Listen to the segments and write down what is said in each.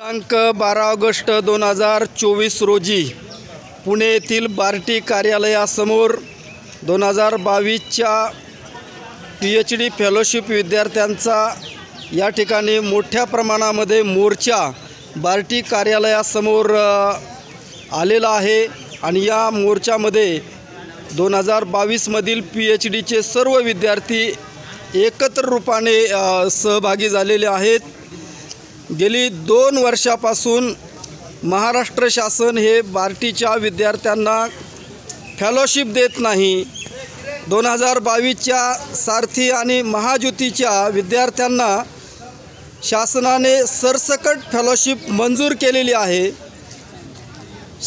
दिनांक 12 ऑगस्ट 2024 रोजी पुणे येथील बार्टी कार्यालयासमोर 2022च्या PhD फेलोशिप विद्यार्थ्यांचा या ठिकाणी मोठ्या प्रमाणामध्ये मोर्चा बार्टी कार्यालयासमोर आलेला आहे आणि या मोर्चामध्ये 2022 मधील PhDचे सर्व विद्यार्थी एकत्र रूपाने सहभागी झालेले आहेत। गेली 2 वर्षापासून महाराष्ट्र शासन हे बार्टीच्या विद्यार्थ्यांना फेलोशिप देत नाही। 2022च्या सारथी आणि महाज्योतीच्या विद्यार्थ्यांना शासनाने सरसकट फेलोशिप मंजूर केलेली आहे।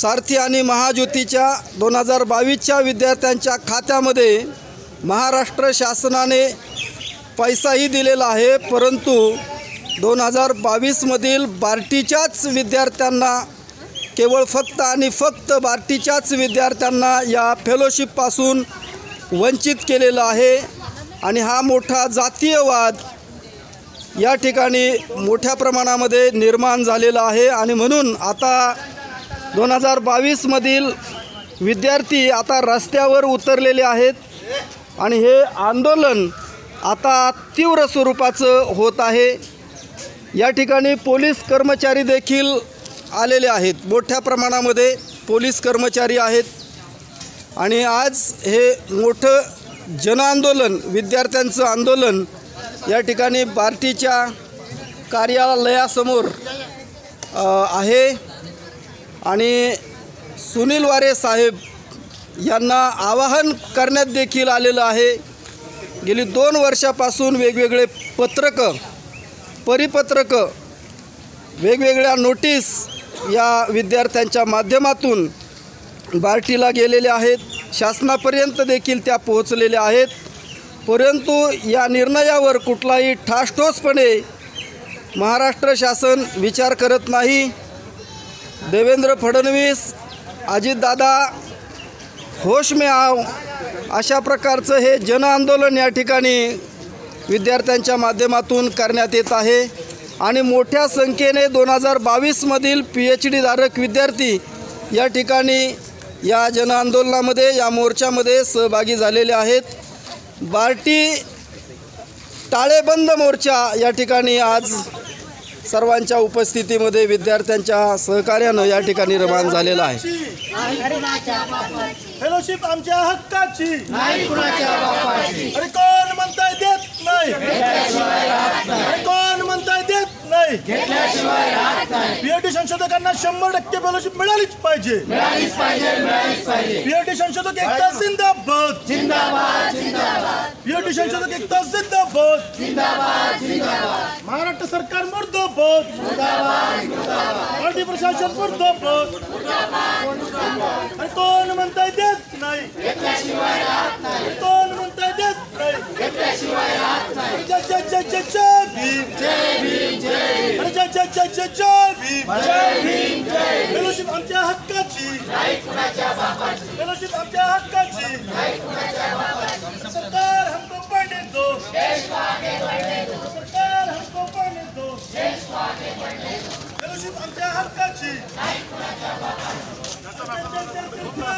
सारथी आणि महाज्योतीच्या 2022च्या विद्यार्थ्यांच्या खात्यामध्ये महाराष्ट्र शासनाने पैसाही दिलेला आहे, परंतु 2022 मधील बार्टीच्याच विद्यार्थ्यांना केवळ फक्त आणि फक्त बार्टीच्याच विद्यार्थ्यांना या फेलोशिपपासून वंचित केलेलं आहे आणि हा मोठा जातीयवाद या ठिकाणी मोठ्या प्रमाणामध्ये निर्माण झालेला आहे। आणि म्हणून आता 2022 मधील विद्यार्थी आता रस्त्यावर उतरलेले आहेत आणि हे आंदोलन आता तीव्र स्वरूपाचं होत आहे। या ठिकाणी पोलीस कर्मचारी देखील आलेले आहेत, मोठ्या प्रमाणामध्ये पोलीस कर्मचारी आहेत आणि आज हे मोठं जनआंदोलन विद्यार्थ्यांचं आंदोलन या ठिकाणी बार्टीच्या कार्यालयासमोर आहे आणि सुनील वारे साहेब यांना आवाहन करण्यात देखील आलेलं आहे। गेली 2 वर्षापासून वेगवेगळे परिपत्रक वेगवेगळ्या नोटीस या विद्यार्थ्यांच्या माध्यमातून बार्टीला गेलेल्या आहेत, शासनापर्यंत देखील त्या पोहोचलेल्या आहेत, परंतु या निर्णयावर कुठलाही ठासठोसपणे महाराष्ट्र शासन विचार करत नाही। देवेंद्र फडणवीस, अजितदादा होश में आओ अशा प्रकारचं हे जनआंदोलन या ठिकाणी विद्यार्थ्यांच्या माध्यमातून करण्यात येत आहे आणि मोठ्या संख्येने 2022 मधील PhD धारक विद्यार्थी या ठिकाणी या जनआंदोलनामध्ये या मोर्चामध्ये सहभागी झालेले आहेत। बार्टी टाळेबंद मोर्चा या ठिकाणी आज सर्वांच्या उपस्थितीमध्ये विद्यार्थ्यांच्या सहकार्यानं या ठिकाणी रवाना झालेला आहे। फेलोशिप आमच्या हक्काची नाही, कुणाच्या बापाची। अरे कोण म्हणताय देत नाही, अरे कोण म्हणताय देत नाही, PhD संशोधकांना 100% फेलोशिप मिळालीच पाहिजे। PhD संशोधक एकता जिंदाबाद, PhD संशोधक एकता जिंदाबाद, महाराष्ट्र सरकार मुर्दाबाद, बार्टी प्रशासन मुर्दाबाद। अरे कोण म्हणताय देत नाही, कोण म्हणताय देत नाही, जय भीम, अरे जय भीम। फेलोशिप आमच्या हक्काची, फेलोशिप आमच्या हक्काची। सरकार हमको पढ़ने दो, सरकार हमको पढ़ने दो, फेलोशिप आमच्या हक्काची।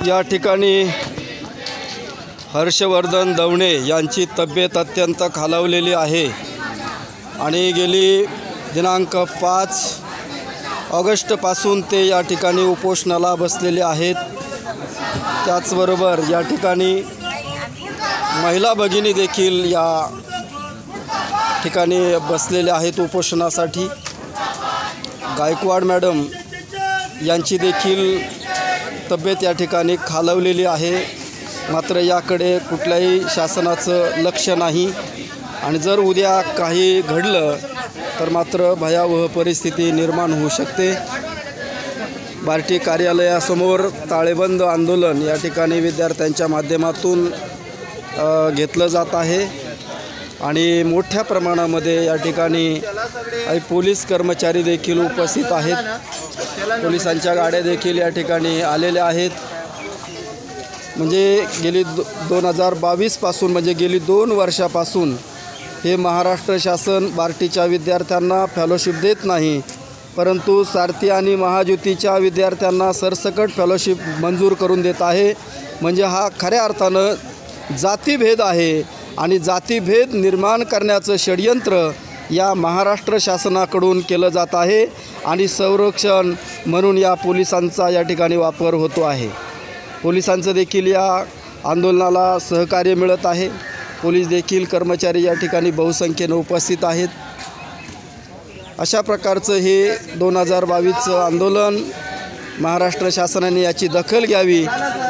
या ठिकाणी हर्षवर्धन दवणे यांची तब्येत अत्यंत खालावलेली आहे आणि गेली दिनांक 5 ऑगस्टपासून ते या ठिकाणी उपोषणाला बसलेले आहेत। त्याचबरोबर या ठिकाणी महिला भगिनी देखील या ठिकाणी बसलेल्या आहेत उपोषणासाठी। गायकवाड मॅडम यांची देखील तब्येत या ठिकाणी खालावलेली आहे, मात्र याकडे कुठल्याही शासनाचं लक्ष नाही आणि जर उद्या काही घडलं तर मात्र भयावह परिस्थिती निर्माण होऊ शकते। बार्टी कार्यालयासमोर ताळेबंद आंदोलन या ठिकाणी विद्यार्थ्यांच्या माध्यमातून घेतलं जात आहे आणि मोठ्या प्रमाणामध्ये या ठिकाणी काही पोलीस कर्मचारी देखील उपस्थित आहेत। पोलिसांच्या गाड्या देखील या ठिकाणी आलेल्या आहेत। म्हणजे गेली 2022 पासून म्हणजे गेली 2 वर्षापासून हे महाराष्ट्र शासन बार्टीच्या विद्यार्थ्यांना फेलोशिप देत नाही परंतु सारथी आणि महाज्योतीच्या विद्यार्थ्यांना सरसकट फेलोशिप मंजूर करून देत आहे. म्हणजे हा खऱ्या अर्थानं जातीभेद आहे आणि जातीभेद निर्माण करण्याचं षडयंत्र या महाराष्ट्र शासनाकडून केलं जात आहे आणि संरक्षण म्हणून या पोलिसांचा या ठिकाणी वापर होतो आहे. पोलिसांचं देखील या आंदोलनाला सहकार्य मिळत आहे. पोलीस देखील कर्मचारी या ठिकाणी बहुसंख्येनं उपस्थित आहेत. अशा प्रकारचं हे 2022चं आंदोलन महाराष्ट्र शासनाने याची दखल घ्यावी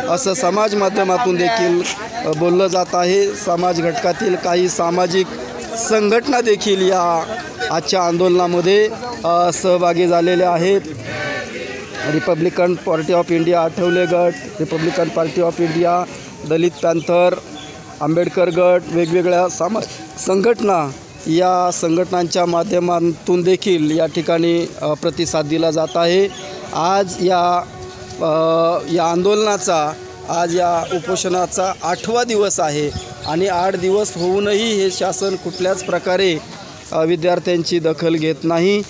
असं समाज माध्यमातून देखील बोललं जात आहे. समाज घटकातील काही सामाजिक संघटना देखील या आजच्या आंदोलनामध्ये सहभागी झालेल्या आहेत. Republican Party of India Athawale गट, Republican Party of India, Dalit Panther, Ambedkar गट, वेगवेगळ्या संघटना या संघटनांच्या माध्यमातून देखील या ठिकाणी प्रतिसाद दिला जात आहे. आज या आंदोलनाचा आज या उपोषणाचा 8वा दिवस आहे आणि 8 दिवस होऊनही हे शासन कुठल्याच प्रकारे विद्यार्थ्यांची दखल घेत नाही.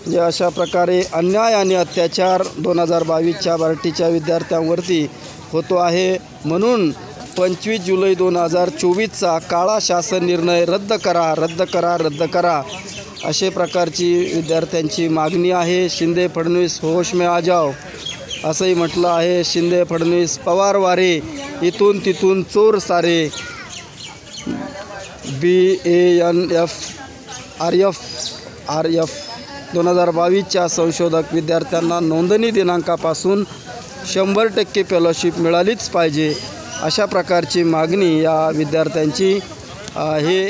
जे अशा प्रकारे अन्याय आणि अत्याचार 2022च्या बार्टीच्या विद्यार्थ्यांवरती होतो आहे. म्हणून 25 जुलै 2024चा काळा शासन निर्णय रद्द करा, रद्द करा, रद्द करा अशा प्रकारची विद्यार्थ्यांची मागणी आहे. शिंदे फडणवीस होश में आ जाओ असंही म्हटलं आहे. शिंदे फडणवीस पवार वारे, इथून तिथून चोर सारे. BANF 2022च्या संशोधक विद्यार्थ्यांना नोंदणी दिनांकापासून 100% फेलोशिप मिळालीच पाहिजे अशा प्रकारची मागणी या विद्यार्थ्यांची हे